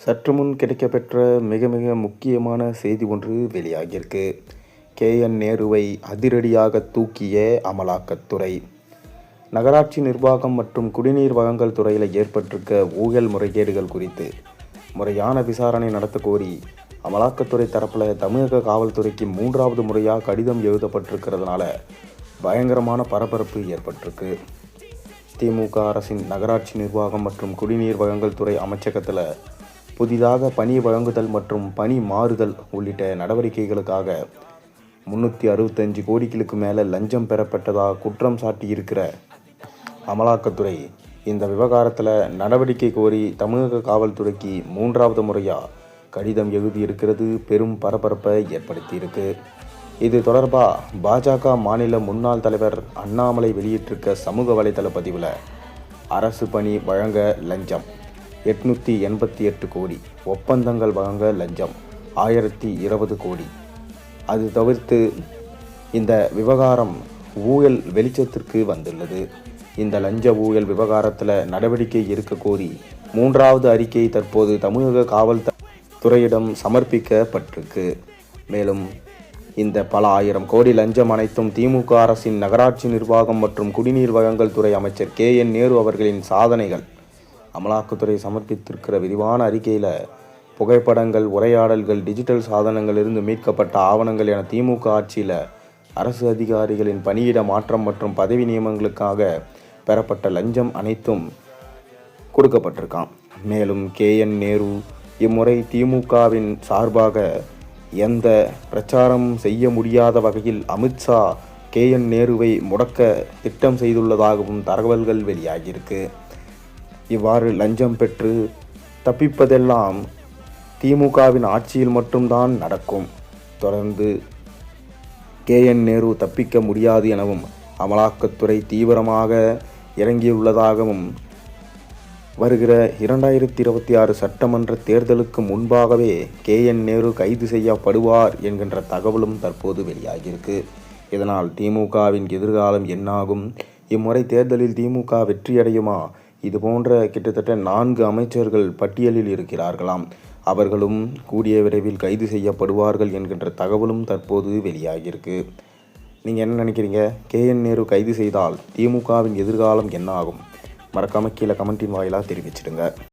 சற்று முன் கிடைக்கப்பெற்ற மிக மிக முக்கியமான செய்தி ஒன்று வெளியாகியிருக்கு. KN நேருவை அதிரடியாக தூக்கிய அமலாக்கத்துறை. நகராட்சி நிர்வாகம் மற்றும் குடிநீர் வழங்கல் துறையில் ஏற்பட்டிருக்க ஊழல் முறைகேடுகள் குறித்து முறையான விசாரணை நடத்த கோரி அமலாக்கத்துறை தரப்பில் தமிழக காவல்துறைக்கு 3வது முறையாக கடிதம் எழுதப்பட்டிருக்கிறதுனால பயங்கரமான பரபரப்பு ஏற்பட்டிருக்கு. திமுக அரசின் நகராட்சி நிர்வாகம் மற்றும் குடிநீர் வழங்கல் துறை அமைச்சகத்தில் புதிதாக பணி வழங்குதல் மற்றும் பணி மாறுதல் உள்ளிட்ட நடவடிக்கைகளுக்காக 365 கோடிகளுக்கு மேலே லஞ்சம் பெறப்பட்டதாக குற்றம் சாட்டியிருக்கிற அமலாக்கத்துறை இந்த விவகாரத்தில் நடவடிக்கை கோரி தமிழக காவல்துறைக்கு 3வது முறையாக கடிதம் எழுதியிருக்கிறது பெரும் பரபரப்பை ஏற்படுத்தியிருக்கு. இது தொடர்பாக பாஜக மாநில முன்னாள் தலைவர் அண்ணாமலை வெளியிட்டிருக்க சமூக வலைதள பதிவில் அரசு பணி வழங்க லஞ்சம் 888 கோடி, ஒப்பந்தங்கள் வழங்க லஞ்சம் 1020 கோடி. அது தவிர்த்து இந்த விவகாரம் ஊழல் வெளிச்சத்திற்கு வந்துள்ளது. இந்த லஞ்ச ஊழல் விவகாரத்தில் நடவடிக்கை எடுக்க கோரி 3வது அறிக்கை தற்போது தமிழக காவல்துறையிடம் சமர்ப்பிக்கப்பட்டிருக்கு. மேலும் இந்த பல ஆயிரம் கோடி லஞ்சம் அனைத்தும் திமுக அரசின் நகராட்சி நிர்வாகம் மற்றும் குடிநீர் வழங்கல் துறை அமைச்சர் KN நேரு அவர்களின் சாதனைகள். அமலாக்கத்துறை சமர்ப்பித்திருக்கிற விரிவான அறிக்கையில் புகைப்படங்கள், உரையாடல்கள், டிஜிட்டல் சாதனங்களிலிருந்து மீட்கப்பட்ட ஆவணங்கள் என திமுக ஆட்சியில் அரசு அதிகாரிகளின் பணியிட மாற்றம் மற்றும் பதவி நியமனங்களுக்காக பெறப்பட்ட லஞ்சம் அனைத்தும் கொடுக்கப்பட்டிருக்கான். மேலும் KN நேரு இம்முறை திமுகவின் சார்பாக எந்த பிரச்சாரம் செய்ய முடியாத வகையில் அமித்ஷா KN நேருவை முடக்க திட்டம் செய்துள்ளதாகவும் தகவல்கள் வெளியாகியிருக்கு. இவ்வாறு லஞ்சம் பெற்று தப்பிப்பதெல்லாம் திமுகவின் ஆட்சியில் மட்டும்தான் நடக்கும். தொடர்ந்து KN நேரு தப்பிக்க முடியாது எனவும் அமலாக்கத்துறை தீவிரமாக இறங்கியுள்ளதாகவும் வருகிற 2026 சட்டமன்ற தேர்தலுக்கு முன்பாகவே KN நேரு கைது செய்யப்படுவார் என்கின்ற தகவலும் தற்போது வெளியாகியிருக்கு. இதனால் திமுகவின் எதிர்காலம் என்னாகும்? இம்முறை தேர்தலில் திமுக வெற்றியடையுமா? இதுபோன்ற கிட்டத்தட்ட 4 அமைச்சர்கள் பட்டியலில் இருக்கிறார்களாம். அவர்களும் கூடிய விரைவில் கைது செய்யப்படுவார்கள் என்கின்ற தகவலும் தற்போது வெளியாகியிருக்கு. நீங்கள் என்ன நினைக்கிறீங்க? KN நேரு கைது செய்தால் திமுகவின் எதிர்காலம் என்ன ஆகும்? மறக்காமல் கீழே கமெண்டின் வாயிலாக தெரிவிச்சிடுங்க.